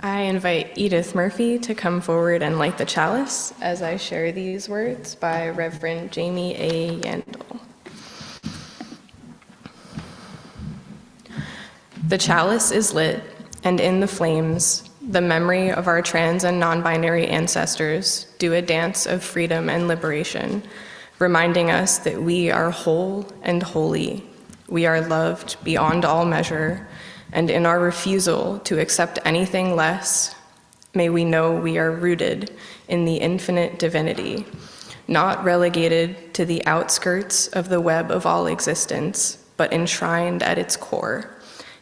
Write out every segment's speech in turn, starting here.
I invite Edith Murphy to come forward and light the chalice as I share these words by Reverend Jamie A. Yandel. The chalice is lit, and in the flames, the memory of our trans and non-binary ancestors do a dance of freedom and liberation, reminding us that we are whole and holy. We are loved beyond all measure, and in our refusal to accept anything less, may we know we are rooted in the infinite divinity, not relegated to the outskirts of the web of all existence, but enshrined at its core,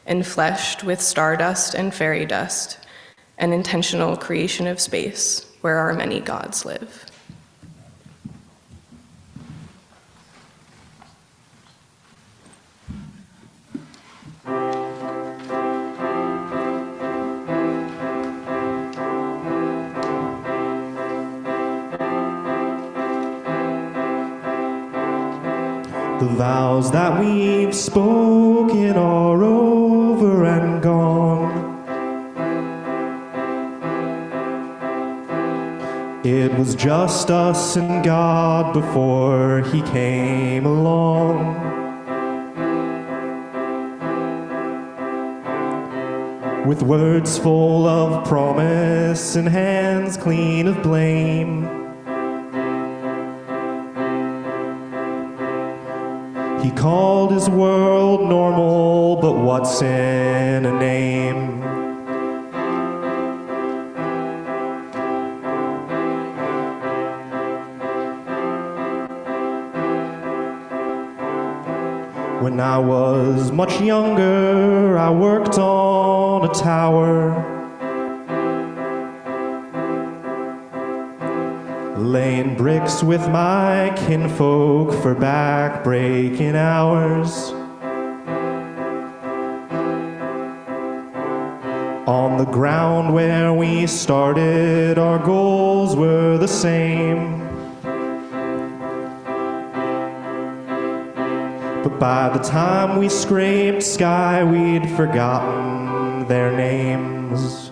enfleshed with stardust and fairy dust, an intentional creation of space where our many gods live. The vows that we've spoken are over and gone. It was just us and God before He came along. With words full of promise and hands clean of blame, He called His world normal, but what's in a name? When I was much younger, I worked on a tower, laying bricks with my kinfolk for back-breaking hours. On the ground where we started, our goals were the same. But by the time we scraped sky, we'd forgotten their names.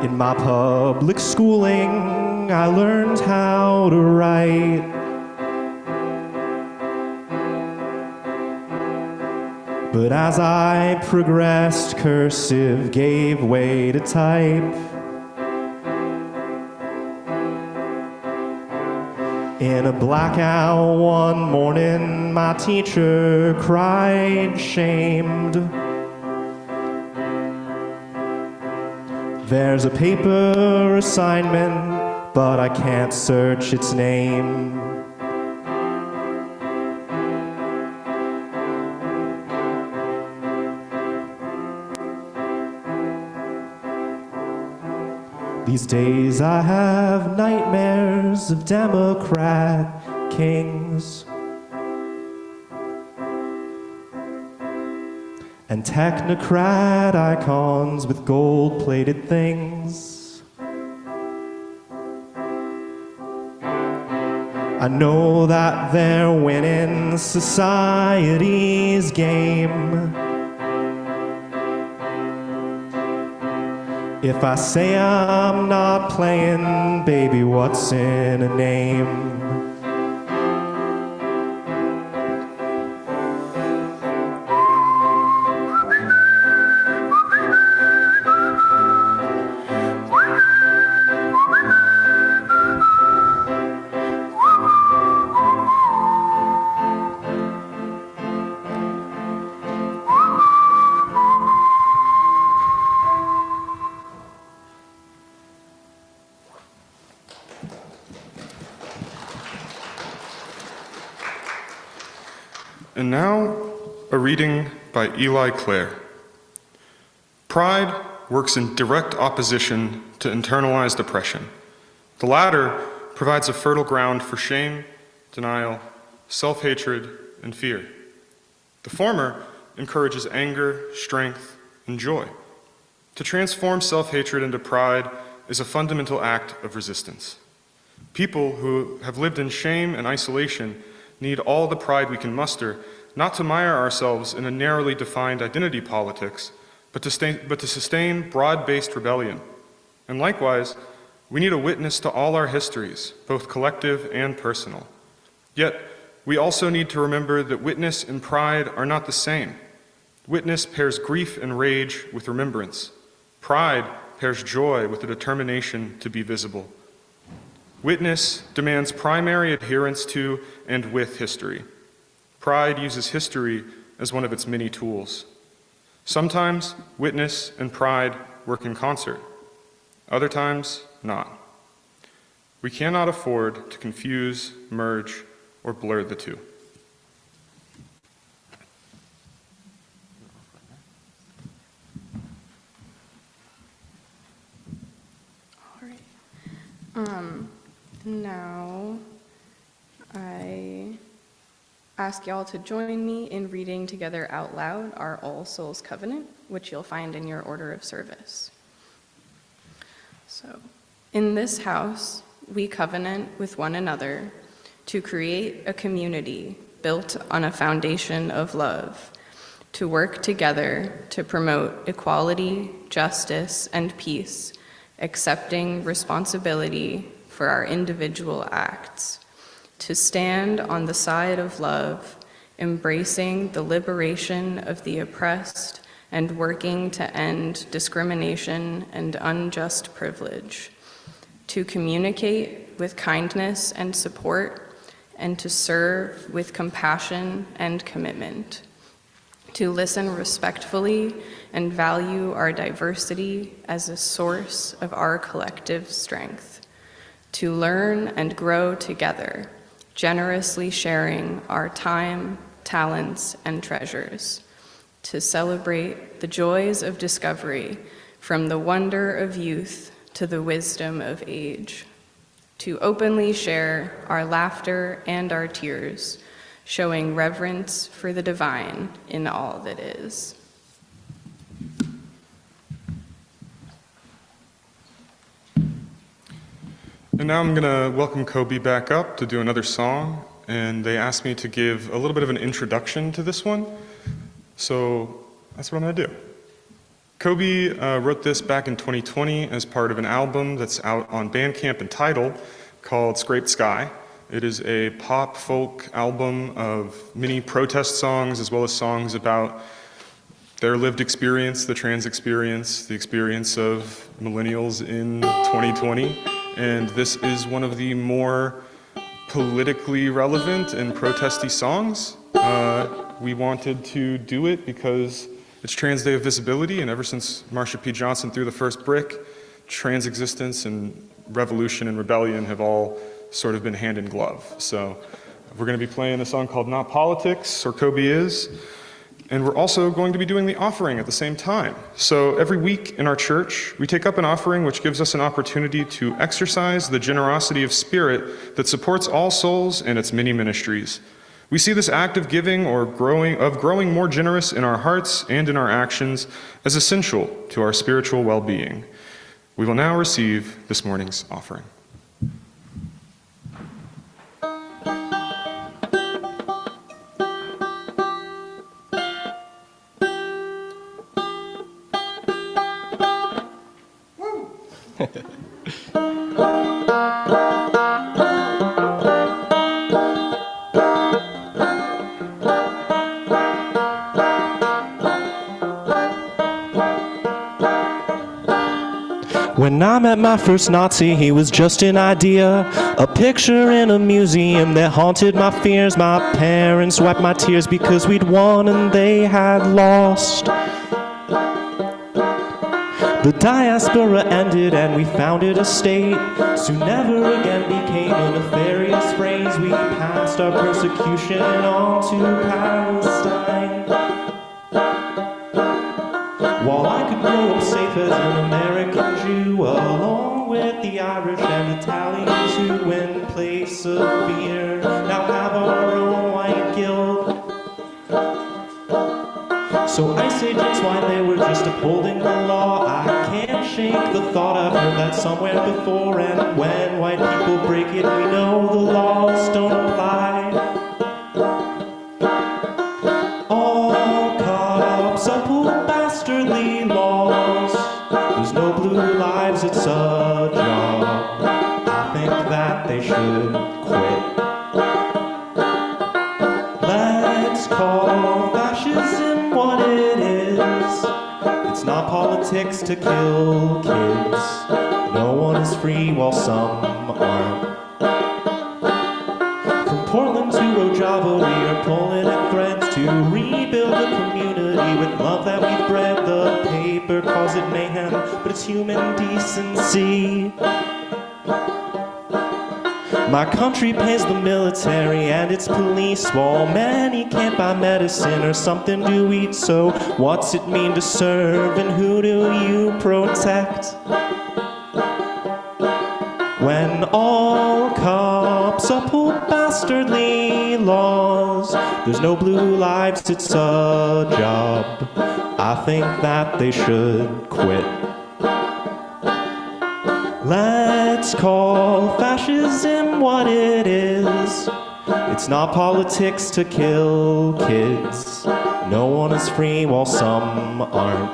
In my public schooling, I learned how to write. But as I progressed, cursive gave way to type. In a blackout one morning, my teacher cried, shamed. There's a paper assignment, but I can't search its name. These days I have nightmares of Democrat kings and technocrat icons with gold-plated things. I know that they're winning society's game. If I say I'm not playing, baby, what's in a name? And now, a reading by Eli Clare. Pride works in direct opposition to internalized oppression. The latter provides a fertile ground for shame, denial, self-hatred, and fear. The former encourages anger, strength, and joy. To transform self-hatred into pride is a fundamental act of resistance. People who have lived in shame and isolation need all the pride we can muster, not to mire ourselves in a narrowly defined identity politics, but to sustain broad-based rebellion. And likewise, we need a witness to all our histories, both collective and personal. Yet, we also need to remember that witness and pride are not the same. Witness pairs grief and rage with remembrance. Pride pairs joy with the determination to be visible. Witness demands primary adherence to and with history. Pride uses history as one of its many tools. Sometimes witness and pride work in concert. Other times, not. We cannot afford to confuse, merge, or blur the two. All right. Now, I ask y'all to join me in reading together out loud our All Souls Covenant, which you'll find in your order of service. So, in this house, we covenant with one another to create a community built on a foundation of love, to work together to promote equality, justice, and peace, accepting responsibility for our individual acts, to stand on the side of love, embracing the liberation of the oppressed and working to end discrimination and unjust privilege, to communicate with kindness and support, and to serve with compassion and commitment, to listen respectfully and value our diversity as a source of our collective strength, to learn and grow together, generously sharing our time, talents, and treasures, to celebrate the joys of discovery from the wonder of youth to the wisdom of age, to openly share our laughter and our tears, showing reverence for the divine in all that is. And now I'm going to welcome Kobe back up to do another song, and they asked me to give a little bit of an introduction to this one, so that's what I'm going to do. Kobe wrote this back in 2020 as part of an album that's out on Bandcamp and Tidal called Scraped Sky. It is a pop folk album of many protest songs as well as songs about their lived experience, the trans experience, the experience of millennials in 2020. And this is one of the more politically relevant and protesty songs. We wanted to do it because it's Trans Day of Visibility, and ever since Marsha P. Johnson threw the first brick, trans existence and revolution and rebellion have all sort of been hand in glove. So we're going to be playing a song called Not Politics, or Kobe Is, and we're also going to be doing the offering at the same time. So every week in our church, we take up an offering which gives us an opportunity to exercise the generosity of spirit that supports All Souls and its many ministries. We see this act of giving or growing more generous in our hearts and in our actions as essential to our spiritual well-being. We will now receive this morning's offering. When I met my first Nazi, he was just an idea, a picture in a museum that haunted my fears. My parents wiped my tears because we'd won and they had lost. The diaspora ended and we founded a state. Soon never again became a nefarious phrase. We passed our persecution on to Palestine. While I could grow up safe as an American Jew, along with the Irish and Italians who, in place of fear, now have our own white guild. So ice agents, why they were just upholding the law. I can't shake the thought I've heard that somewhere before. And when white people break it, we know the laws don't apply. All cops uphold bastardly laws. There's no blue lives, it's a job. I think that they should quit. Let's call fascism what it is. It's not politics to kill kids. No one is free while some aren't. From Portland to Rojava, we are pulling at threads to rebuild a community with love that we've bred. The paper calls it mayhem, but it's human decency. My country pays the military and its police, while many can't buy medicine or something to eat. So what's it mean to serve, and who do you protect? When all cops uphold bastardly laws, there's no blue lives, it's a job. I think that they should quit. Let's call fascism what it is. It's not politics to kill kids. No one is free while some aren't.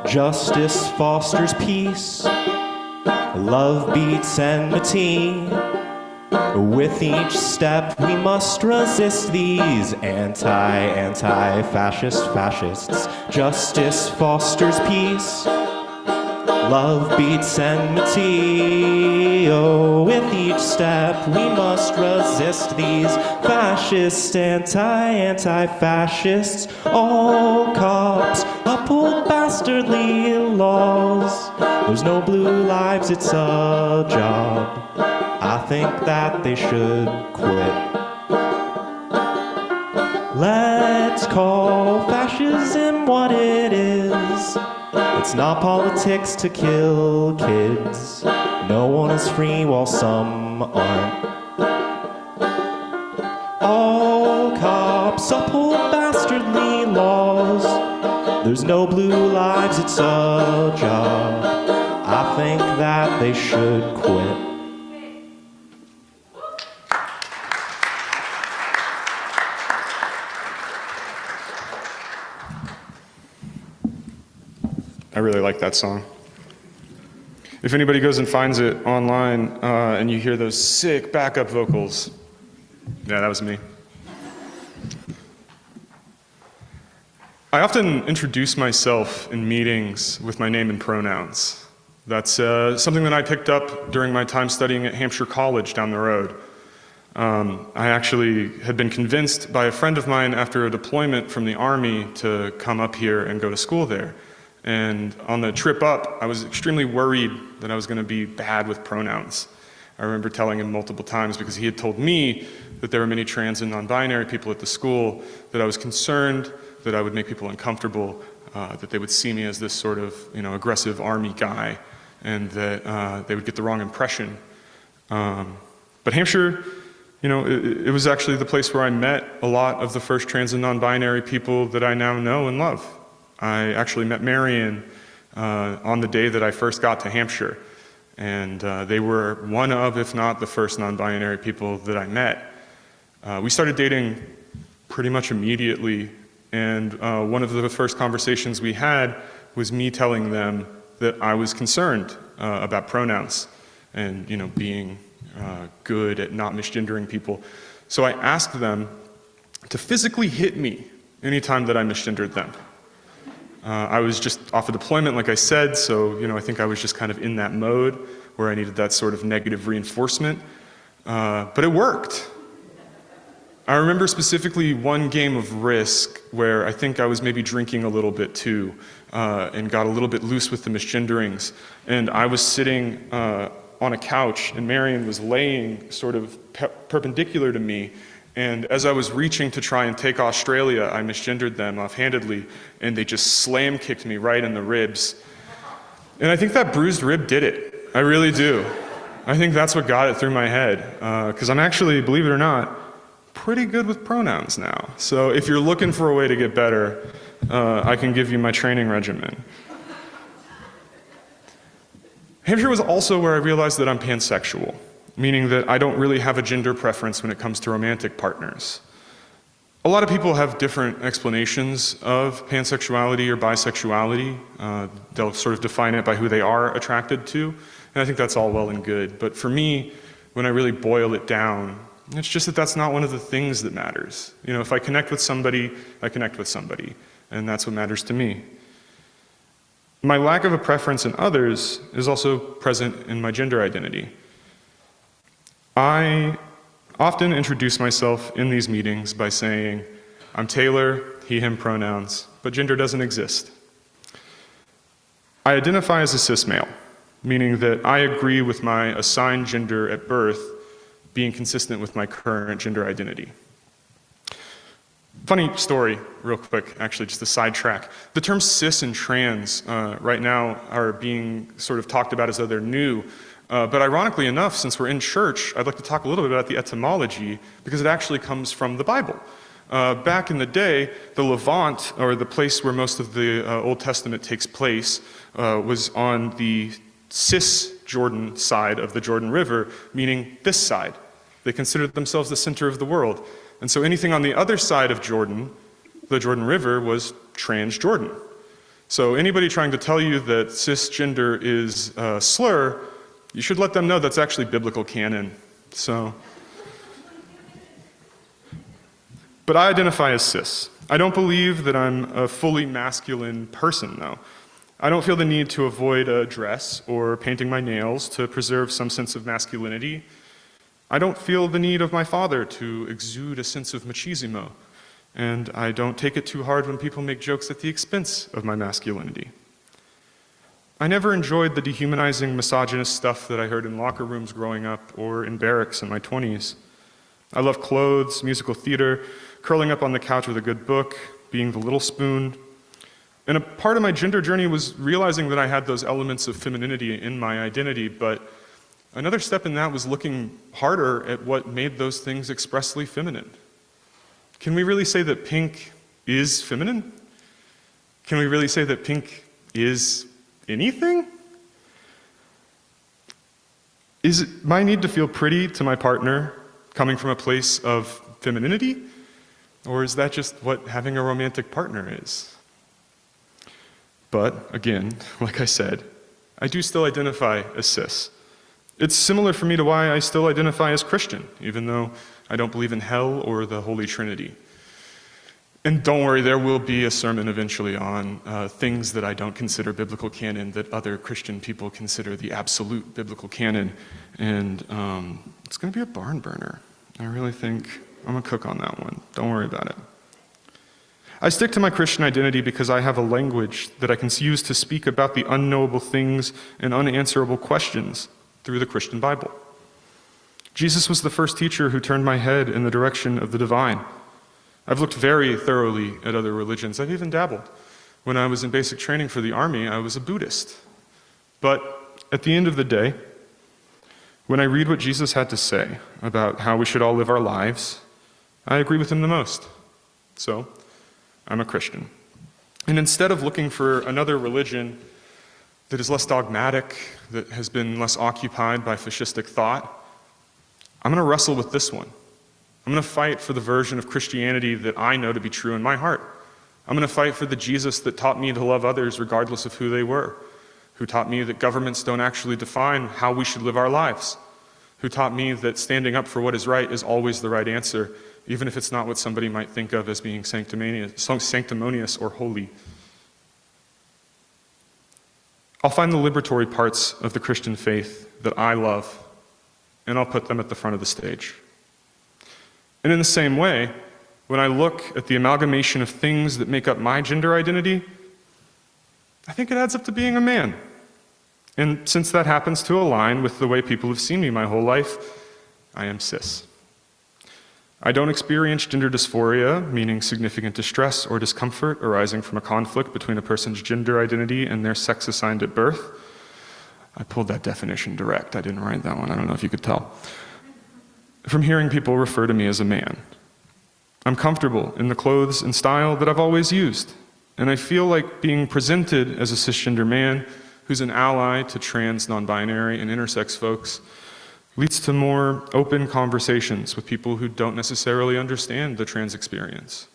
Justice fosters peace. Love beats enmity. With each step we must resist these anti-fascist fascists. Justice fosters peace. Love beats enmity. Oh, with each step we must resist these fascist anti-fascists. All cops uphold bastardly laws. There's no blue lives, it's a job. I think that they should quit. Let's call fascism what it is. It's not politics to kill kids. No one is free while some aren't. All cops uphold bastardly laws. There's no blue lives, it's a job. I think that they should quit. I really like that song. If anybody goes and finds it online and you hear those sick backup vocals, yeah, that was me. I often introduce myself in meetings with my name and pronouns. That's something that I picked up during my time studying at Hampshire College down the road. I actually had been convinced by a friend of mine after a deployment from the Army to come up here and go to school there. And on the trip up, I was extremely worried that I was going to be bad with pronouns. I remember telling him multiple times, because he had told me that there were many trans and non-binary people at the school, that I was concerned that I would make people uncomfortable, that they would see me as this sort of, aggressive Army guy, and that they would get the wrong impression. But Hampshire, it was actually the place where I met a lot of the first trans and non-binary people that I now know and love. I actually met Marion on the day that I first got to Hampshire, and they were one of, if not the first non-binary people that I met. We started dating pretty much immediately, and one of the first conversations we had was me telling them that I was concerned about pronouns and being good at not misgendering people. So I asked them to physically hit me anytime that I misgendered them. I was just off a deployment, like I said, so I think I was just kind of in that mode where I needed that sort of negative reinforcement. But it worked. I remember specifically one game of Risk where I think I was maybe drinking a little bit too, and got a little bit loose with the misgenderings. And I was sitting on a couch, and Marion was laying sort of perpendicular to me. And as I was reaching to try and take Australia, I misgendered them offhandedly, and they just slam kicked me right in the ribs. And I think that bruised rib did it. I really do. I think that's what got it through my head, because I'm actually, believe it or not, pretty good with pronouns now. So if you're looking for a way to get better, I can give you my training regimen. Hampshire was also where I realized that I'm pansexual, meaning that I don't really have a gender preference when it comes to romantic partners. A lot of people have different explanations of pansexuality or bisexuality. They'll sort of define it by who they are attracted to, and I think that's all well and good. But for me, when I really boil it down, it's just that that's not one of the things that matters. You know, if I connect with somebody, I connect with somebody, and that's what matters to me. My lack of a preference in others is also present in my gender identity. I often introduce myself in these meetings by saying, I'm Taylor, he, him pronouns, but gender doesn't exist. I identify as a cis male, meaning that I agree with my assigned gender at birth being consistent with my current gender identity. Funny story, real quick, actually, just a sidetrack. The terms cis and trans right now are being sort of talked about as though they're new. But ironically enough, since we're in church, I'd like to talk a little bit about the etymology, because it actually comes from the Bible. Back in the day, the Levant, or the place where most of the Old Testament takes place, was on the Cisjordan side of the Jordan River, meaning this side. They considered themselves the center of the world. And so anything on the other side of Jordan, the Jordan River, was Transjordan. So anybody trying to tell you that cisgender is a slur, you should let them know that's actually biblical canon. But I identify as cis. I don't believe that I'm a fully masculine person, though. I don't feel the need to avoid a dress or painting my nails to preserve some sense of masculinity. I don't feel the need of my father to exude a sense of machismo, and I don't take it too hard when people make jokes at the expense of my masculinity. I never enjoyed the dehumanizing, misogynist stuff that I heard in locker rooms growing up or in barracks in my 20s. I love clothes, musical theater, curling up on the couch with a good book, being the little spoon. And a part of my gender journey was realizing that I had those elements of femininity in my identity, but another step in that was looking harder at what made those things expressly feminine. Can we really say that pink is feminine? Can we really say that pink is anything? Is it my need to feel pretty to my partner coming from a place of femininity? Or is that just what having a romantic partner is? But again, like I said, I do still identify as cis. It's similar for me to why I still identify as Christian, even though I don't believe in hell or the Holy Trinity. And don't worry, there will be a sermon eventually on things that I don't consider biblical canon that other Christian people consider the absolute biblical canon. And it's going to be a barn burner. I really think I'm going to cook on that one. Don't worry about it. I stick to my Christian identity because I have a language that I can use to speak about the unknowable things and unanswerable questions through the Christian Bible. Jesus was the first teacher who turned my head in the direction of the divine. I've looked very thoroughly at other religions. I've even dabbled. When I was in basic training for the Army, I was a Buddhist. But at the end of the day, when I read what Jesus had to say about how we should all live our lives, I agree with him the most. So, I'm a Christian. And instead of looking for another religion that is less dogmatic, that has been less occupied by fascistic thought, I'm going to wrestle with this one. I'm going to fight for the version of Christianity that I know to be true in my heart. I'm going to fight for the Jesus that taught me to love others regardless of who they were, who taught me that governments don't actually define how we should live our lives, who taught me that standing up for what is right is always the right answer, even if it's not what somebody might think of as being sanctimonious or holy. I'll find the liberatory parts of the Christian faith that I love, and I'll put them at the front of the stage. And in the same way, when I look at the amalgamation of things that make up my gender identity, I think it adds up to being a man. And since that happens to align with the way people have seen me my whole life, I am cis. I don't experience gender dysphoria, meaning significant distress or discomfort arising from a conflict between a person's gender identity and their sex assigned at birth. I pulled that definition direct. I didn't write that one. I don't know if you could tell. From hearing people refer to me as a man. I'm comfortable in the clothes and style that I've always used, and I feel like being presented as a cisgender man who's an ally to trans, non-binary, and intersex folks leads to more open conversations with people who don't necessarily understand the trans experience.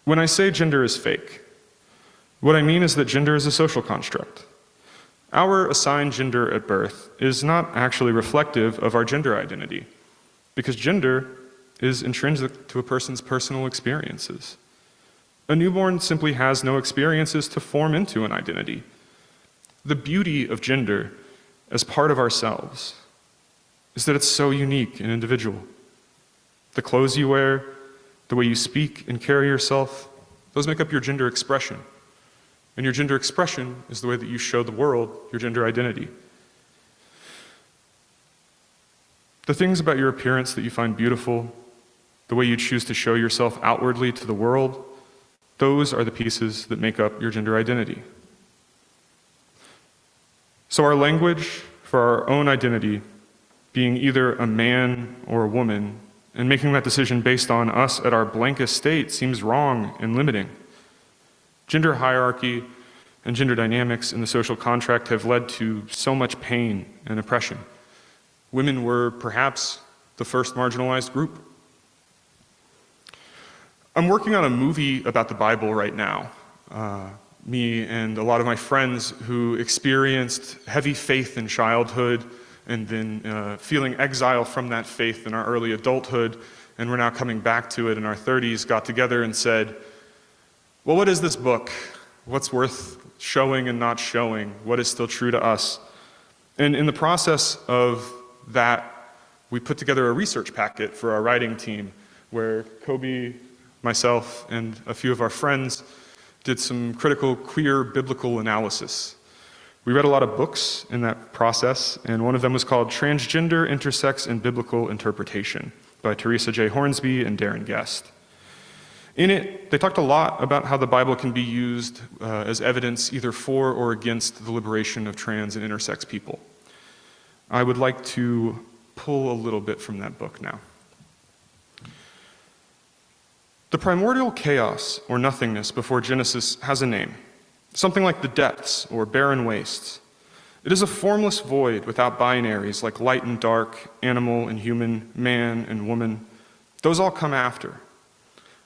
When I say gender is fake, what I mean is that gender is a social construct. Our assigned gender at birth is not actually reflective of our gender identity, because gender is intrinsic to a person's personal experiences. A newborn simply has no experiences to form into an identity. The beauty of gender as part of ourselves is that it's so unique and individual. The clothes you wear, the way you speak and carry yourself, those make up your gender expression. And your gender expression is the way that you show the world your gender identity. The things about your appearance that you find beautiful, the way you choose to show yourself outwardly to the world, those are the pieces that make up your gender identity. So our language for our own identity, being either a man or a woman, and making that decision based on us at our blankest state seems wrong and limiting. Gender hierarchy and gender dynamics in the social contract have led to so much pain and oppression. Women were perhaps the first marginalized group. I'm working on a movie about the Bible right now. Me and a lot of my friends who experienced heavy faith in childhood and then feeling exile from that faith in our early adulthood, and we're now coming back to it in our 30s, got together and said, well, what is this book? What's worth showing and not showing? What is still true to us? And in the process of that, we put together a research packet for our writing team where Kobe, myself, and a few of our friends did some critical queer biblical analysis. We read a lot of books in that process, and one of them was called Transgender, Intersex, and Biblical Interpretation by Teresa J. Hornsby and Darren Guest. In it, they talked a lot about how the Bible can be used as evidence either for or against the liberation of trans and intersex people. I would like to pull a little bit from that book now. The primordial chaos or nothingness before Genesis has a name, something like the depths or barren wastes. It is a formless void without binaries like light and dark, animal and human, man and woman. Those all come after.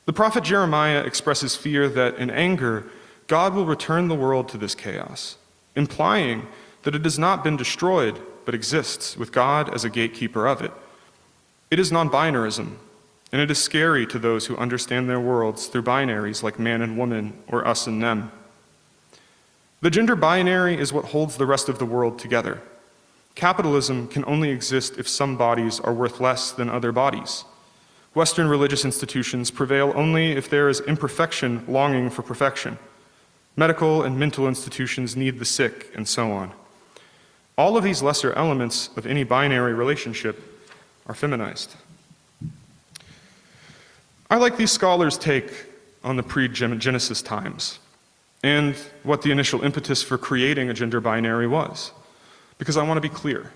The prophet Jeremiah expresses fear that in anger, God will return the world to this chaos, implying that it has not been destroyed, but exists with God as a gatekeeper of it. It is non-binarism, and it is scary to those who understand their worlds through binaries like man and woman or us and them. The gender binary is what holds the rest of the world together. Capitalism can only exist if some bodies are worth less than other bodies. Western religious institutions prevail only if there is imperfection longing for perfection. Medical and mental institutions need the sick, and so on. All of these lesser elements of any binary relationship are feminized. I like these scholars' take on the pre-Genesis times and what the initial impetus for creating a gender binary was, because I want to be clear.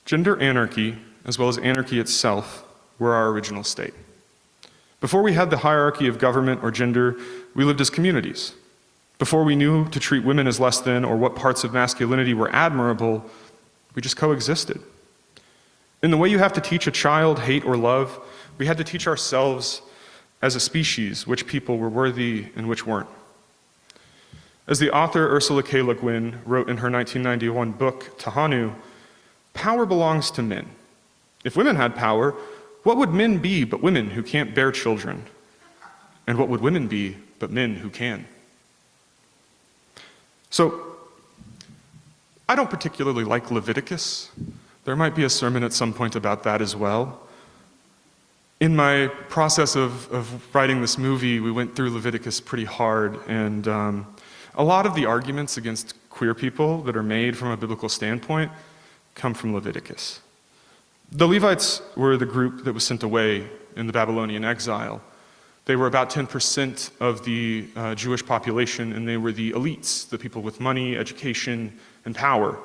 Gender anarchy, as well as anarchy itself, were our original state. Before we had the hierarchy of government or gender, we lived as communities. Before we knew to treat women as less than or what parts of masculinity were admirable, we just coexisted. In the way you have to teach a child hate or love, we had to teach ourselves as a species which people were worthy and which weren't. As the author Ursula K. Le Guin wrote in her 1991 book, Tahanu, power belongs to men. If women had power, what would men be but women who can't bear children? And what would women be but men who can? So, I don't particularly like Leviticus. There might be a sermon at some point about that as well. In my process of writing this movie, we went through Leviticus pretty hard, and a lot of the arguments against queer people that are made from a biblical standpoint come from Leviticus. The Levites were the group that was sent away in the Babylonian exile. They were about 10% of the Jewish population, and they were the elites, the people with money, education, and power.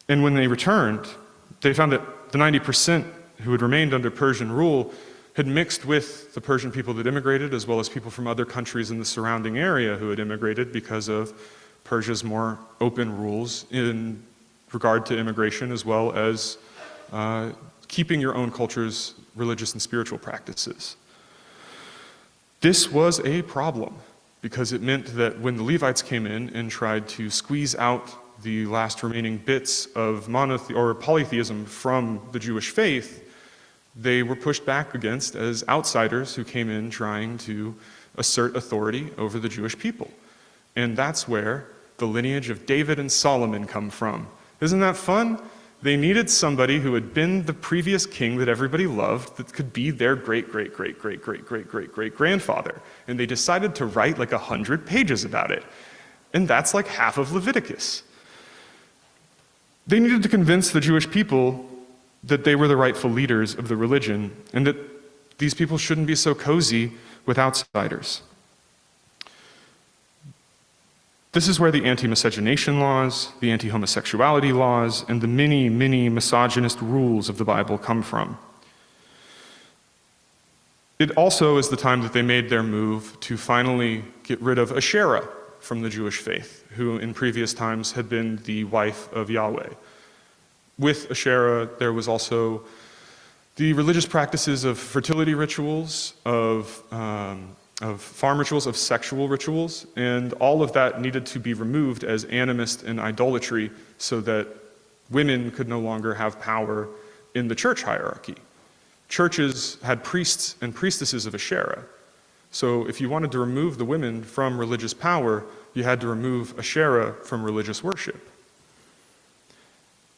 And when they returned, they found that the 90% who had remained under Persian rule had mixed with the Persian people that immigrated, as well as people from other countries in the surrounding area who had immigrated because of Persia's more open rules in regard to immigration, as well as keeping your own culture's religious and spiritual practices. This was a problem because it meant that when the Levites came in and tried to squeeze out the last remaining bits of polytheism from the Jewish faith, they were pushed back against as outsiders who came in trying to assert authority over the Jewish people. And that's where the lineage of David and Solomon come from. Isn't that fun? They needed somebody who had been the previous king that everybody loved that could be their great-great-great-great-great-great-great-grandfather. And they decided to write like 100 pages about it. And that's like half of Leviticus. They needed to convince the Jewish people that they were the rightful leaders of the religion and that these people shouldn't be so cozy with outsiders. This is where the anti-miscegenation laws, the anti-homosexuality laws, and the many, many misogynist rules of the Bible come from. It also is the time that they made their move to finally get rid of Asherah from the Jewish faith, who in previous times had been the wife of Yahweh. With Asherah, there was also the religious practices of fertility rituals, of farm rituals, of sexual rituals, and all of that needed to be removed as animist and idolatry so that women could no longer have power in the church hierarchy. Churches had priests and priestesses of Asherah. So if you wanted to remove the women from religious power, you had to remove Asherah from religious worship.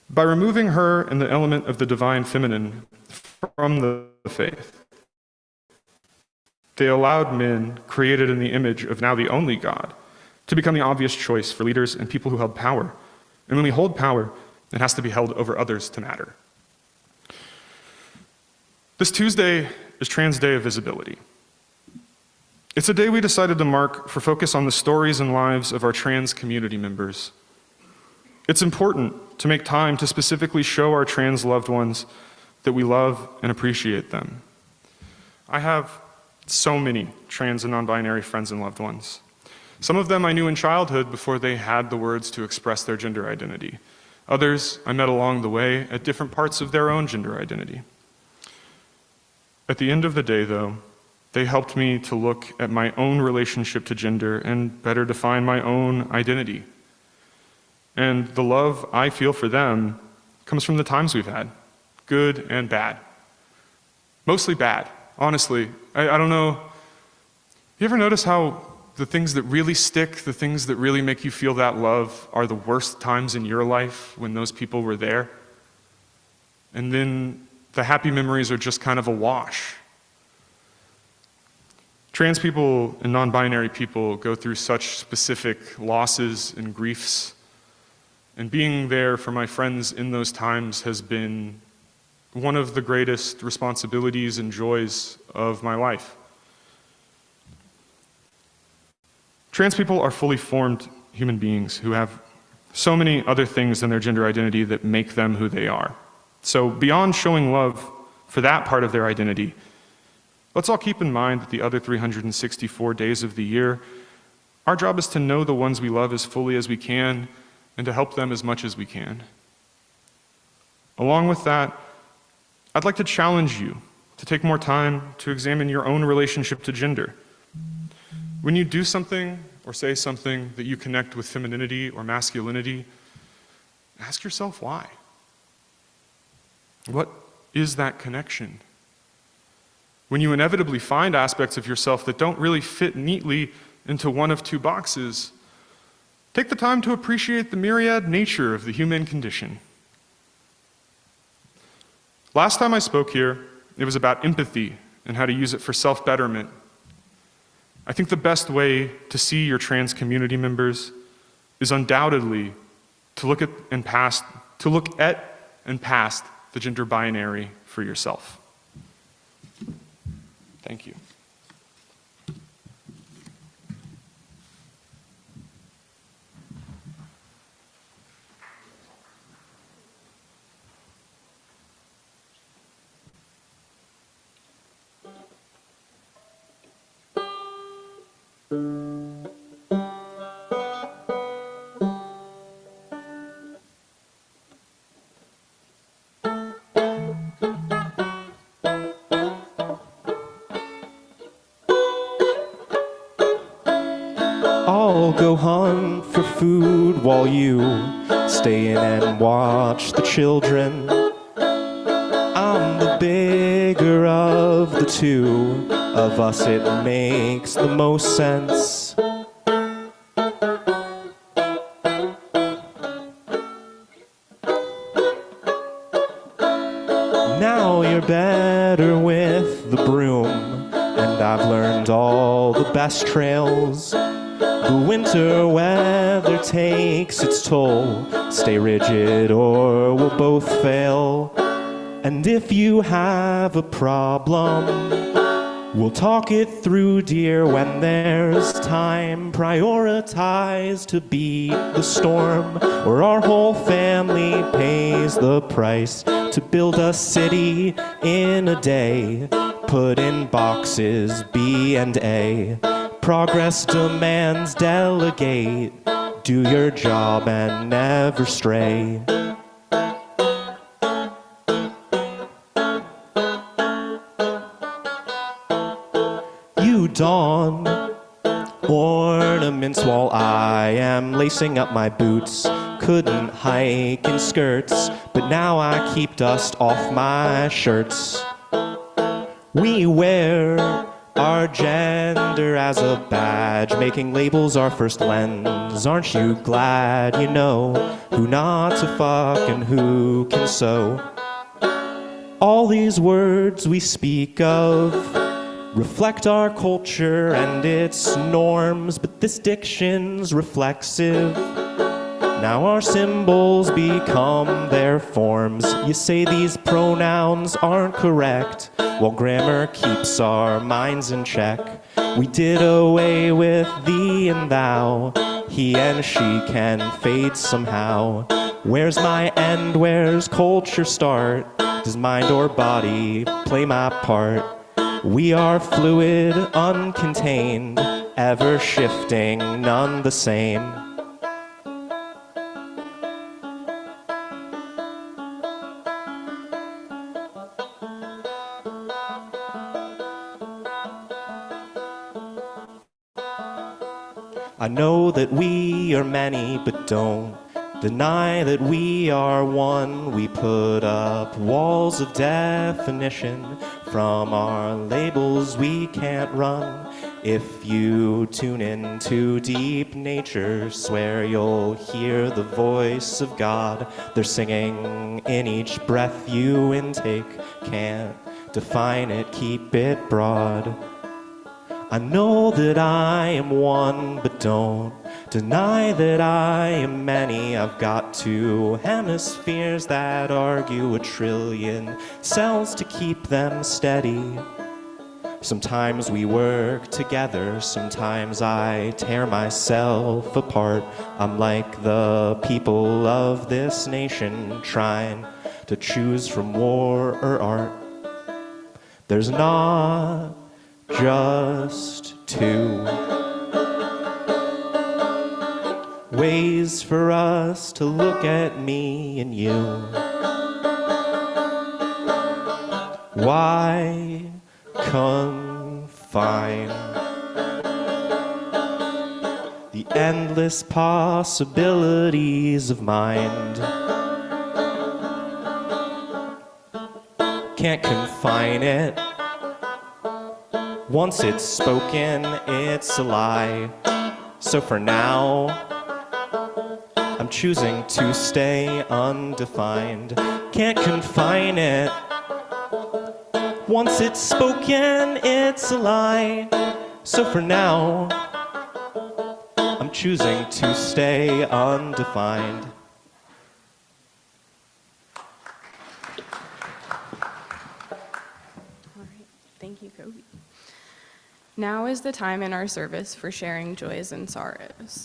By removing her and the element of the divine feminine from the faith, they allowed men, created in the image of now the only God, to become the obvious choice for leaders and people who held power. And when we hold power, it has to be held over others to matter. This Tuesday is Trans Day of Visibility. It's a day we decided to mark for focus on the stories and lives of our trans community members. It's important to make time to specifically show our trans loved ones that we love and appreciate them. I have so many trans and non-binary friends and loved ones. Some of them I knew in childhood before they had the words to express their gender identity. Others I met along the way at different parts of their own gender identity. At the end of the day, though, they helped me to look at my own relationship to gender and better define my own identity. And the love I feel for them comes from the times we've had, good and bad. Mostly bad, honestly. I don't know. You ever notice how the things that really stick, the things that really make you feel that love are the worst times in your life when those people were there? And then the happy memories are just kind of a wash. Trans people and non-binary people go through such specific losses and griefs, and being there for my friends in those times has been one of the greatest responsibilities and joys of my life. Trans people are fully formed human beings who have so many other things than their gender identity that make them who they are. So beyond showing love for that part of their identity, let's all keep in mind that the other 364 days of the year, our job is to know the ones we love as fully as we can and to help them as much as we can. Along with that, I'd like to challenge you to take more time to examine your own relationship to gender. When you do something or say something that you connect with femininity or masculinity, ask yourself why. What is that connection? When you inevitably find aspects of yourself that don't really fit neatly into one of two boxes, take the time to appreciate the myriad nature of the human condition. Last time I spoke here, It was about empathy and how to use it for self-betterment. I think the best way to see your trans community members is undoubtedly to look at and past the gender binary for yourself. Thank you. I'll go hunt for food while you stay in and watch the children. I'm the bigger of the two. Of us, it makes the most sense. Now you're better with the broom, and I've learned all the best trails. The winter weather takes its toll. Stay rigid or we'll both fail. And if you have a problem, we'll talk it through, dear, when there's time. Prioritize to beat the storm, or our whole family pays the price to build a city in a day. Put in boxes B and A. Progress demands delegate. Do your job and never stray. You don ornaments while I am lacing up my boots. Couldn't hike in skirts, but now I keep dust off my shirts. We wear our gender as a badge, making labels our first lens. Aren't you glad you know who not to fuck and who can sew? All these words we speak of reflect our culture and its norms, but this diction's reflexive. Now our symbols become their forms. You say these pronouns aren't correct, while grammar keeps our minds in check. We did away with thee and thou. He and she can fade somehow. Where's my end? Where's culture start? Does mind or body play my part? We are fluid, uncontained, ever shifting, none the same. I know that we are many, but don't deny that we are one. We put up walls of definition. From our labels we can't run. If you tune into deep nature, swear you'll hear the voice of God. They're singing in each breath you intake. Can't define it, keep it broad. I know that I am one, but don't deny that I am many. I've got two hemispheres that argue a trillion cells to keep them steady. Sometimes we work together, sometimes I tear myself apart. I'm like the people of this nation trying to choose from war or art. There's not just two ways for us to look at me and you. Why confine the endless possibilities of mind? Can't confine it. Once it's spoken, it's a lie. So for now, I'm choosing to stay undefined. Can't confine it. Once it's spoken, it's a lie. So for now, I'm choosing to stay undefined. All right, thank you, Kobe. Now is the time in our service for sharing joys and sorrows.